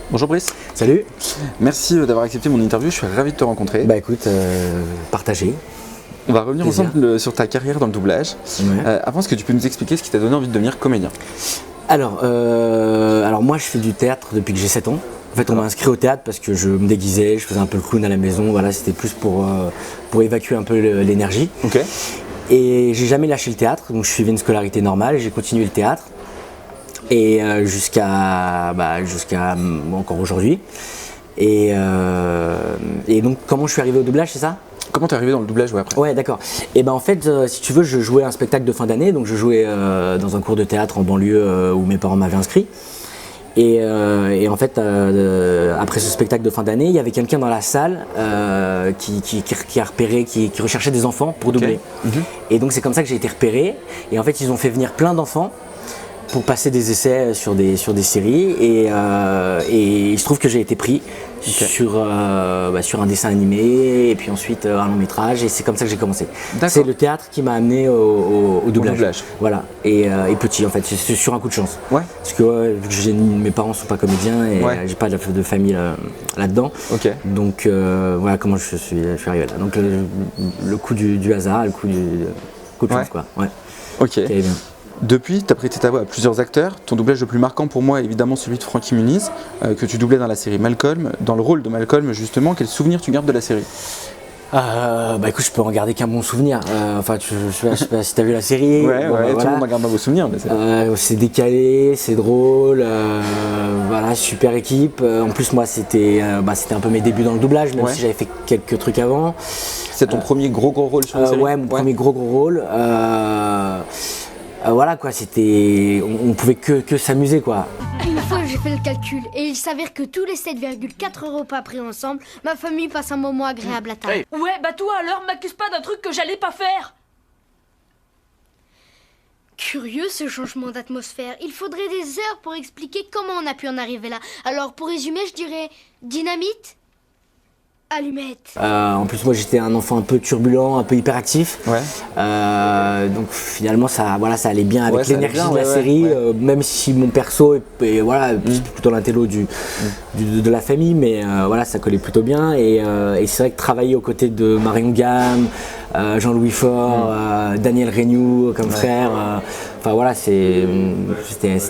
Bonjour Brice. Salut. Merci d'avoir accepté mon interview, je suis ravi de te rencontrer. Bah écoute, partagez. On va revenir ensemble sur ta carrière dans le doublage. Ouais. Avant, est-ce que tu peux nous expliquer ce qui t'a donné envie de devenir comédien? Alors moi je fais du théâtre depuis que j'ai 7 ans. En fait on m'a inscrit au théâtre parce que je me déguisais, je faisais un peu le clown à la maison, voilà, c'était plus pour évacuer un peu l'énergie. Ok. Et j'ai jamais lâché le théâtre, donc je suivais une scolarité normale et j'ai continué le théâtre. Et jusqu'à encore aujourd'hui. Et donc comment je suis arrivé au doublage, c'est ça? Comment t'es arrivé dans le doublage après? Ouais, d'accord. Et ben en fait, si tu veux, je jouais un spectacle de fin d'année, donc je jouais dans un cours de théâtre en banlieue où mes parents m'avaient inscrit. Et en fait, après ce spectacle de fin d'année, il y avait quelqu'un dans la salle qui a repéré, qui recherchait des enfants pour doubler. Okay. Et donc c'est comme ça que j'ai été repéré. Et en fait, ils ont fait venir plein d'enfants pour passer des essais sur des séries. Et il se trouve que j'ai été pris sur un dessin animé et puis ensuite un long métrage. Et c'est comme ça que j'ai commencé. C'est le théâtre qui m'a amené au doublage. Voilà. Et petit en fait, c'est sur un coup de chance. Ouais. Parce que vu que mes parents sont pas comédiens et j'ai pas de famille là-dedans. Okay. Donc voilà comment je suis arrivé là. Donc le coup du hasard, le coup de chance quoi. Ouais. Ok. Depuis, tu as prêté ta voix à plusieurs acteurs. Ton doublage le plus marquant pour moi est évidemment celui de Frankie Muniz, que tu doublais dans la série Malcolm. Dans le rôle de Malcolm, justement, quel souvenir tu gardes de la série? Écoute, je peux en garder qu'un bon souvenir. Je sais pas si tu as vu la série. Ouais, tout le monde en garde dans vos souvenirs. Mais c'est décalé, c'est drôle, voilà, super équipe. En plus, moi, c'était un peu mes débuts dans le doublage, même si j'avais fait quelques trucs avant. C'est ton premier gros rôle sur la série? Ouais, mon premier gros rôle. Voilà quoi, on pouvait que s'amuser quoi. Une fois j'ai fait le calcul et il s'avère que tous les 7,4 repas pris ensemble, ma famille passe un moment agréable à table. Hey. Ouais, bah toi alors, m'accuse pas d'un truc que j'allais pas faire. Curieux ce changement d'atmosphère, il faudrait des heures pour expliquer comment on a pu en arriver là. Alors pour résumer, je dirais dynamite, allumette. En plus moi j'étais un enfant un peu turbulent, un peu hyperactif. Ouais. Donc finalement ça allait bien avec l'énergie de la série, même si mon perso est plutôt l'intello de la famille, mais voilà ça collait plutôt bien. Et c'est vrai que travailler aux côtés de Marion Gamme, Jean-Louis Faure, Daniel Regnoux comme frère, enfin voilà c'était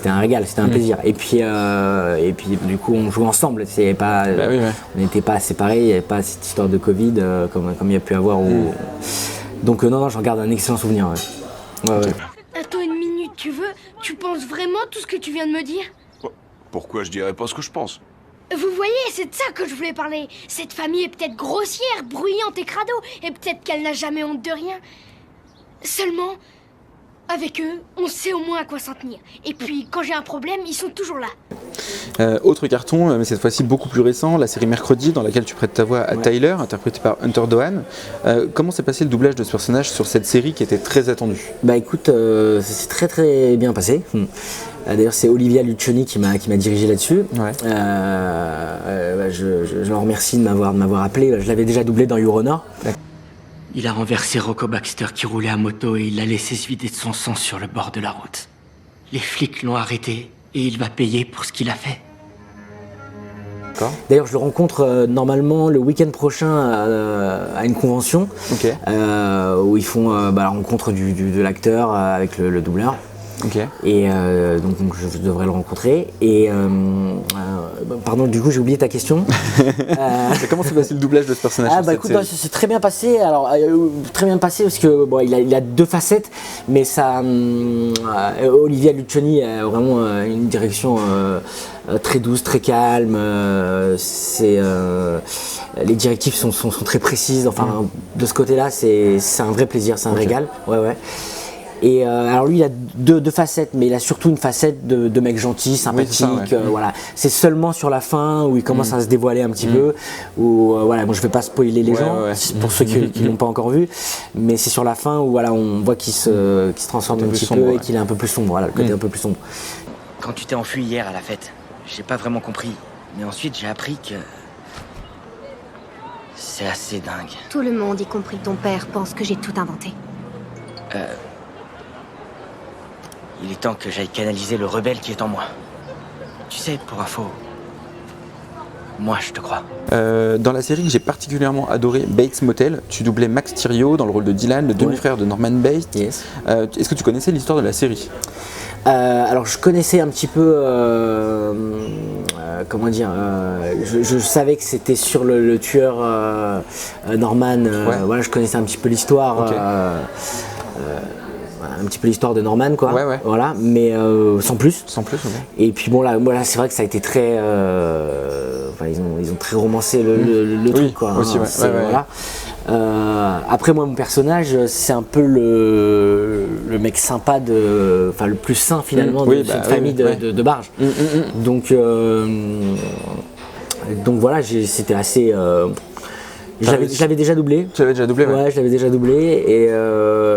un régal, c'était un plaisir. Et puis du coup on jouait ensemble, on n'était pas séparés, il n'y avait pas cette histoire de Covid comme il y a pu avoir. Donc non, j'en garde un excellent souvenir. Ouais. Attends une minute, tu penses vraiment tout ce que tu viens de me dire? Pourquoi je dirais pas ce que je pense? Vous voyez, c'est de ça que je voulais parler. Cette famille est peut-être grossière, bruyante et crado, et peut-être qu'elle n'a jamais honte de rien. Seulement, avec eux, on sait au moins à quoi s'en tenir. Et puis, quand j'ai un problème, ils sont toujours là. Autre carton, mais cette fois-ci beaucoup plus récent, la série Mercredi, dans laquelle tu prêtes ta voix à Tyler, interprété par Hunter Dohan. Comment s'est passé le doublage de ce personnage sur cette série qui était très attendue? Bah écoute, ça s'est très très bien passé. D'ailleurs c'est Olivia Luccioni qui m'a dirigé là-dessus. Ouais. Je leur remercie de m'avoir appelé. Je l'avais déjà doublé dans Your Honor. Il a renversé Rocco Baxter qui roulait à moto et il l'a laissé se vider de son sang sur le bord de la route. Les flics l'ont arrêté et il va payer pour ce qu'il a fait. D'ailleurs je le rencontre normalement le week-end prochain à une convention où ils font la rencontre de l'acteur avec le doubleur. Et donc je devrais le rencontrer. Et pardon, du coup j'ai oublié ta question. Comment s'est passé le doublage de ce personnage? Écoute, c'est très bien passé. Alors très bien passé parce que il a deux facettes, mais ça, Olivia Luccioni a vraiment une direction très douce, très calme. Les directives sont très précises. Enfin, de ce côté-là, c'est un vrai plaisir, c'est un régal. Ouais. Et alors lui il a deux facettes, mais il a surtout une facette de mec gentil, sympathique. Voilà. C'est seulement sur la fin où il commence à se dévoiler un petit peu. Où je vais pas spoiler les gens pour ceux qui l'ont pas encore vu, mais c'est sur la fin où on voit qu'il se transforme un petit peu et qu'il est un peu plus sombre. Le côté un peu plus sombre. Quand tu t'es enfui hier à la fête, j'ai pas vraiment compris, mais ensuite j'ai appris que c'est assez dingue. Tout le monde, y compris ton père, pense que j'ai tout inventé. Il est temps que j'aille canaliser le rebelle qui est en moi. Tu sais, pour info, Moi, je te crois. Dans la série que j'ai particulièrement adoré, Bates Motel, tu doublais Max Thieriot dans le rôle de Dylan, le demi-frère de Norman Bates. Yes. Est-ce que tu connaissais l'histoire de la série? Alors je connaissais un petit peu, comment dire, je savais que c'était sur le tueur Norman, voilà, je connaissais un petit peu l'histoire. Okay. Un petit peu l'histoire de Norman, quoi. Ouais. Voilà, mais sans plus. Sans plus, ouais. Et puis bon, là c'est vrai que ça a été très, ils ont très romancé le truc, quoi. Aussi, hein, ouais. Voilà. Après moi, mon personnage, c'est un peu le mec sympa le plus sain finalement de cette famille de barges. Donc voilà, c'était assez. Je l'avais déjà doublé. Tu l'avais déjà doublé, ouais. Je l'avais déjà doublé. Et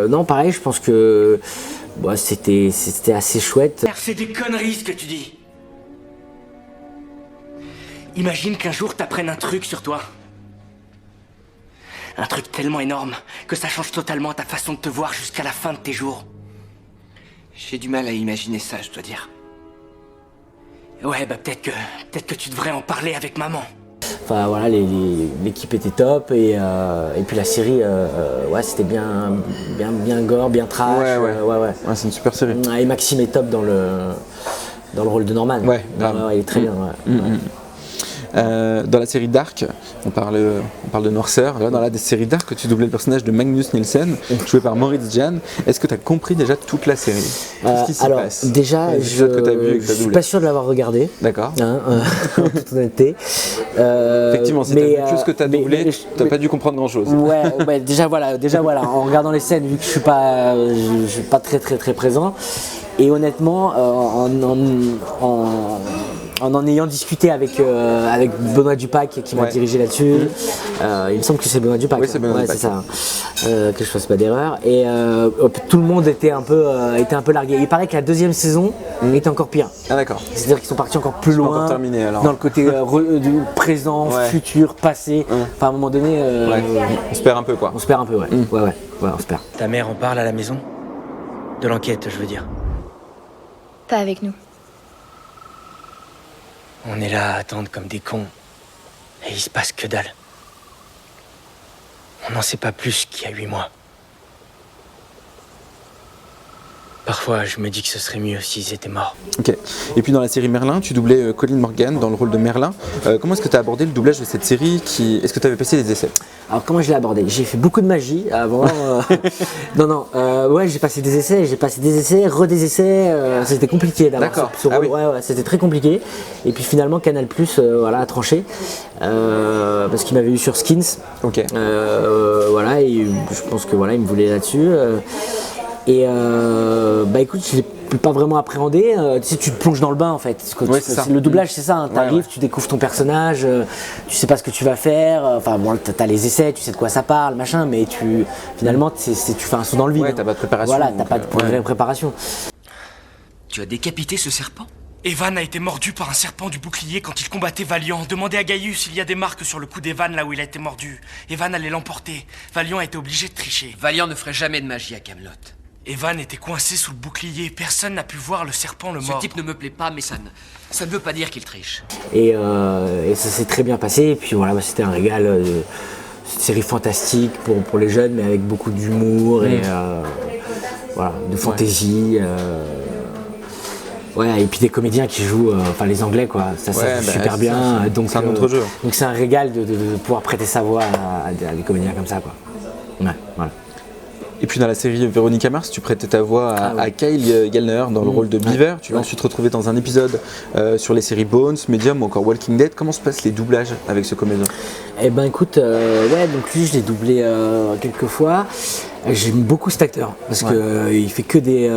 non, pareil, je pense que c'était assez chouette. C'est des conneries ce que tu dis. Imagine qu'un jour t'apprennes un truc sur toi. Un truc tellement énorme que ça change totalement ta façon de te voir jusqu'à la fin de tes jours. J'ai du mal à imaginer ça, je dois dire. Ouais, peut-être que tu devrais en parler avec maman. Enfin voilà, l'équipe était top et puis la série, c'était bien gore, bien trash. Ouais, c'est une super série. Et Maxime est top dans le rôle de Norman. Ouais, il est très bien. Dans la série Dark, on parle de noirceur. Là, dans la série Dark, tu doublais le personnage de Magnus Nielsen, joué par Moritz Jan. Est-ce que tu as compris déjà toute la série? Qu'est-ce qui s'y passe? Déjà, je suis pas sûr de l'avoir regardé. D'accord. En toute honnêteté. Effectivement, si tu as vu que ce que tu as doublé, tu n'as pas dû comprendre grand-chose. Ouais, déjà voilà, en regardant les scènes, vu que je suis pas très très très présent, et honnêtement, en ayant discuté avec Benoît Dupac qui m'a dirigé là-dessus, il me semble que c'est Benoît Dupac. Oui, c'est Benoît Dupac. C'est ça, que je fasse pas d'erreur. Et tout le monde était un peu largué. Il paraît que la deuxième saison était encore pire. Ah d'accord. C'est-à-dire qu'ils sont partis encore plus loin encore terminé, alors. dans le côté du présent, futur, passé. Enfin à un moment donné, on se perd un peu quoi. On se perd un peu, ouais, on se perd. Ta mère en parle à la maison? De l'enquête, je veux dire. Pas avec nous. On est là à attendre comme des cons. Et il se passe que dalle. On n'en sait pas plus qu'il y a 8 mois. Parfois, je me dis que ce serait mieux s'ils étaient morts. Ok. Et puis dans la série Merlin, tu doublais Colin Morgan dans le rôle de Merlin. Comment est-ce que tu as abordé le doublage de cette série? Est-ce que tu avais passé des essais? Alors comment je l'ai abordé? J'ai fait beaucoup de magie avant. J'ai passé des essais, redés essais. C'était compliqué d'avoir. D'accord. C'était très compliqué. Et puis finalement Canal+ a tranché parce qu'il m'avait eu sur Skins. Ok. Et je pense que il me voulait là-dessus. Et écoute, je l'ai pas vraiment appréhendé. Tu te plonges dans le bain en fait. Le doublage, c'est ça. Hein. T'arrives, tu découvres ton personnage, tu sais pas ce que tu vas faire. T'as les essais, tu sais de quoi ça parle, machin. Mais finalement, tu fais un saut dans le vide. Ouais, t'as pas de préparation. Voilà, t'as pas de vraie préparation. Tu as décapité ce serpent? Evan a été mordu par un serpent du bouclier quand il combattait Valiant. Demandez à Gaius, il y a des marques sur le cou d'Evan là où il a été mordu. Evan allait l'emporter. Valiant a été obligé de tricher. Valiant ne ferait jamais de magie à Camelot. Evan était coincé sous le bouclier. Personne n'a pu voir le serpent le mort. Ce type ne me plaît pas, mais ça ne veut pas dire qu'il triche. Et ça s'est très bien passé. Et puis c'était un régal. Cette série fantastique pour les jeunes, mais avec beaucoup d'humour et de fantaisie. Et puis des comédiens qui jouent, les Anglais quoi, ça joue super bien. Donc c'est un autre jeu. Donc c'est un régal de pouvoir prêter sa voix à des comédiens comme ça quoi. Ouais, voilà. Et puis dans la série Véronica Mars, tu prêtais ta voix à Kyle Gallner dans le rôle de Beaver. Tu vas ensuite retrouver dans un épisode sur les séries Bones, Medium ou encore Walking Dead. Comment se passent les doublages avec ce comédien? Eh ben écoute, donc lui je l'ai doublé quelques fois. J'aime beaucoup cet acteur parce que il fait que des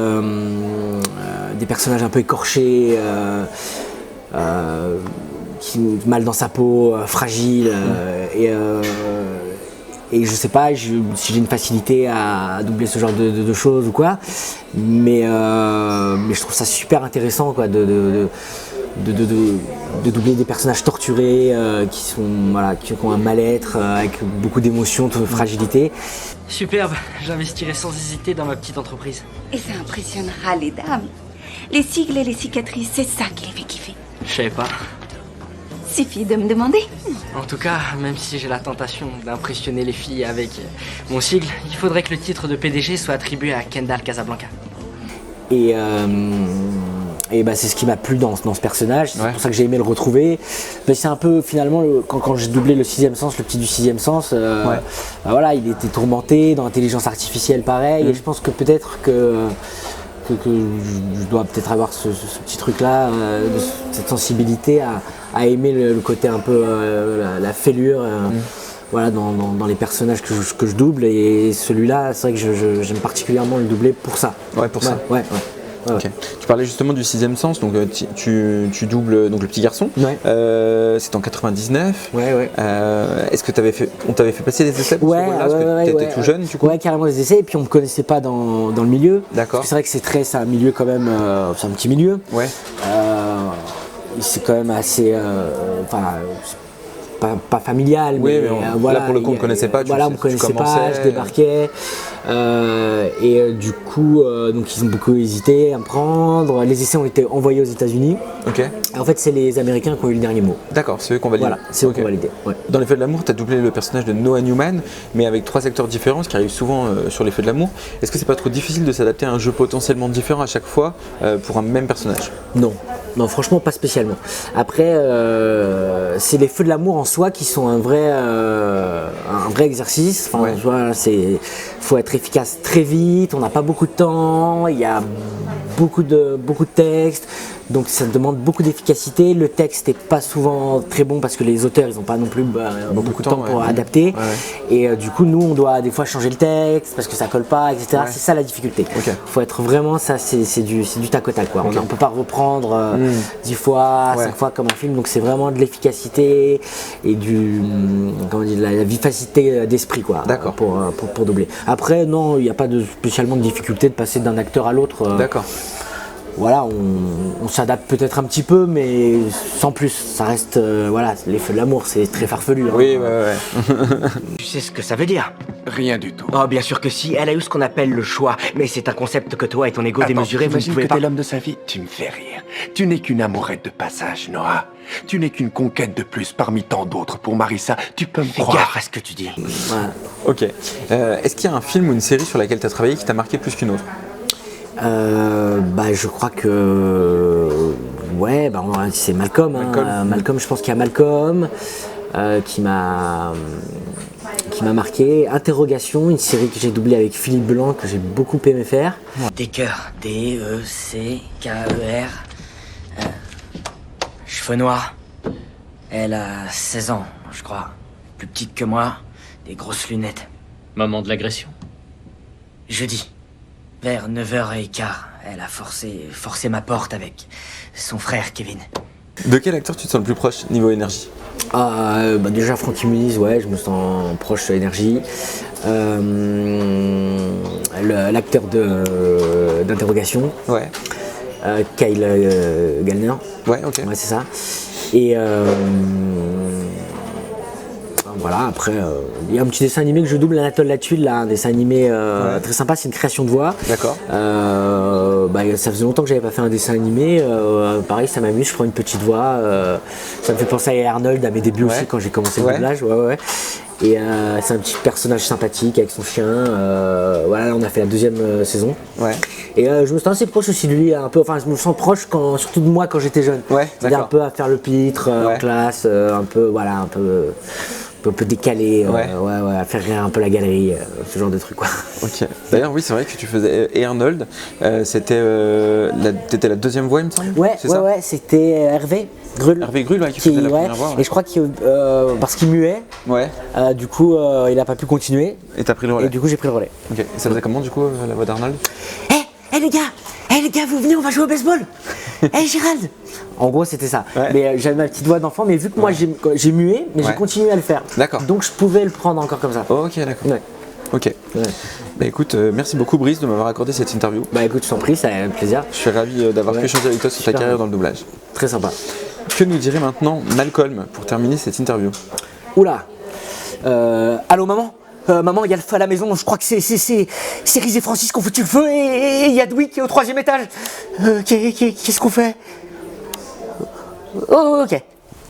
personnages un peu écorchés, qui mal dans sa peau, fragile et je sais pas si j'ai une facilité à doubler ce genre de choses ou quoi, mais je trouve ça super intéressant quoi de doubler des personnages torturés qui ont un mal-être avec beaucoup d'émotions, de fragilité. Superbe, j'investirai sans hésiter dans ma petite entreprise. Et ça impressionnera les dames. Les sigles et les cicatrices, c'est ça qui les fait kiffer. Je savais pas. Suffit de me demander. En tout cas, même si j'ai la tentation d'impressionner les filles avec mon sigle, il faudrait que le titre de PDG soit attribué à Kendall Casablanca. Et c'est ce qui m'a plu dans ce personnage, c'est pour ça que j'ai aimé le retrouver. Mais c'est un peu finalement, quand j'ai doublé le sixième sens, le petit du sixième sens, il était tourmenté, dans l'intelligence artificielle pareil, et je pense que peut-être que je dois peut-être avoir ce petit truc-là, cette sensibilité à aimer le côté un peu la fêlure. Dans les personnages que je double, et celui-là, c'est vrai que j'aime particulièrement le doubler pour ça. Ouais, pour ça. Ouais. Okay. Tu parlais justement du sixième sens, donc tu doubles donc le petit garçon. Ouais. C'est en 99. Ouais. Est-ce que on t'avait fait passer des essais pour ce rôle-là, parce que t'étais tout jeune du coup. Ouais, carrément des essais, et puis on me connaissait pas dans le milieu. D'accord. C'est vrai que c'est un milieu quand même, c'est un petit milieu. Ouais. C'est quand même assez, pas familial, oui, mais là pour le coup on ne connaissait pas. On me connaissait pas, je débarquais. Du coup, donc ils ont beaucoup hésité à me prendre. Les essais ont été envoyés aux États-Unis. Ok. En fait, c'est les Américains qui ont eu le dernier mot. D'accord, c'est eux qui ont validé. Voilà, c'est eux qui ont validé. Ouais. Dans Les Feux de l'amour, tu as doublé le personnage de Noah Newman, mais avec 3 acteurs différents, ce qui arrive souvent sur Les Feux de l'amour. Est-ce que c'est pas trop difficile de s'adapter à un jeu potentiellement différent à chaque fois pour un même personnage? Non, franchement, pas spécialement. Après, c'est les Feux de l'amour en soi qui sont un vrai exercice. Enfin, tu vois, faut être efficace très vite. On n'a pas beaucoup de temps. Il y a beaucoup de textes. Donc ça demande beaucoup d'efficacité. Le texte n'est pas souvent très bon parce que les auteurs ils n'ont pas non plus beaucoup de temps pour adapter. Ouais. Et du coup nous on doit des fois changer le texte parce que ça colle pas, etc. Ouais. C'est ça la difficulté. Faut être vraiment, ça c'est du tac au tac quoi. On ne peut pas reprendre 10 fois, 5 fois comme un film. Donc c'est vraiment de l'efficacité et de la vivacité d'esprit quoi. D'accord. Pour doubler. Après non, il n'y a pas spécialement de difficulté de passer d'un acteur à l'autre. D'accord. Voilà, on s'adapte peut-être un petit peu, mais sans plus. Ça reste, les Feux de l'amour, c'est très farfelu. Oui, ouais. Tu sais ce que ça veut dire? Rien du tout. Oh, bien sûr que si. Elle a eu ce qu'on appelle le choix. Mais c'est un concept que toi et ton ego démesuré, vous ne pouvez pas... T'es l'homme de sa vie? Tu me fais rire. Tu n'es qu'une amourette de passage, Noah. Tu n'es qu'une conquête de plus parmi tant d'autres. Pour Marissa, tu peux me croire. Fais gaffe à ce que tu dis. Voilà. Ok. Est-ce qu'il y a un film ou une série sur laquelle tu as travaillé qui t'a marqué plus qu'une autre? Je crois que c'est Malcolm. Malcolm, je pense qu'il y a Malcolm qui m'a marqué. Interrogation, une série que j'ai doublée avec Philippe Blanc que j'ai beaucoup aimé faire. Decker, D-E-C-K-E-R. Cheveux noirs. Elle a 16 ans, je crois. Plus petite que moi, des grosses lunettes. Moment de l'agression. Jeudi. Vers 9h15, elle a forcé ma porte avec son frère Kevin. De quel acteur tu te sens le plus proche niveau énergie? Déjà Frankie Muniz, je me sens proche énergie. L'acteur d'interrogation. Ouais. Kyle Gallner. Ouais, ok. Ouais, c'est ça. Et voilà, après, il y a un petit dessin animé que je double, Anatole la Tuile, un dessin animé très sympa, c'est une création de voix. D'accord. Ça faisait longtemps que j'avais pas fait un dessin animé, pareil, ça m'amuse, je prends une petite voix, ça me fait penser à Arnold à mes débuts aussi quand j'ai commencé le doublage. Et c'est un petit personnage sympathique avec son chien. On a fait la 2e saison. Ouais. Et je me sens assez proche aussi de lui, un peu. Enfin, je me sens proche surtout de moi quand j'étais jeune. Ouais. C'est-à-dire un peu à faire le pitre en classe, un peu décalé, à faire rire un peu la galerie, ce genre de truc quoi. Ok. D'ailleurs oui c'est vrai que tu faisais Arnold, t'étais la 2e voix il me semble. Ouais, c'était Hervé Grul. Hervé Grul qui faisait la première voix. Ouais. Et je crois qu'il parce qu'il muait. Ouais. Du coup il a pas pu continuer. Et t'as pris le relais. Et du coup j'ai pris le relais. Ok. Et ça faisait comment du coup la voix d'Arnold? Les gars, vous venez, on va jouer au baseball. Gérald. En gros, c'était ça. Ouais. Mais j'avais ma petite voix d'enfant, mais vu que moi j'ai mué, mais j'ai continué à le faire. D'accord. Donc je pouvais le prendre encore comme ça. Ok, d'accord. Ouais. Ok. Ouais. Bah écoute, merci beaucoup Brice de m'avoir accordé cette interview. Bah écoute, je t'en prie, ça a un plaisir. Je suis ravi d'avoir pu échanger avec toi sur ta carrière dans le doublage. Très sympa. Que nous dirait maintenant Malcolm pour terminer cette interview? Oula. Allô maman? Maman, il y a le feu à la maison, je crois que c'est Riz et Francis qui ont foutu le feu et il y a Dewey qui est au 3e étage. Qu'est-ce qu'on fait? Oh, ok.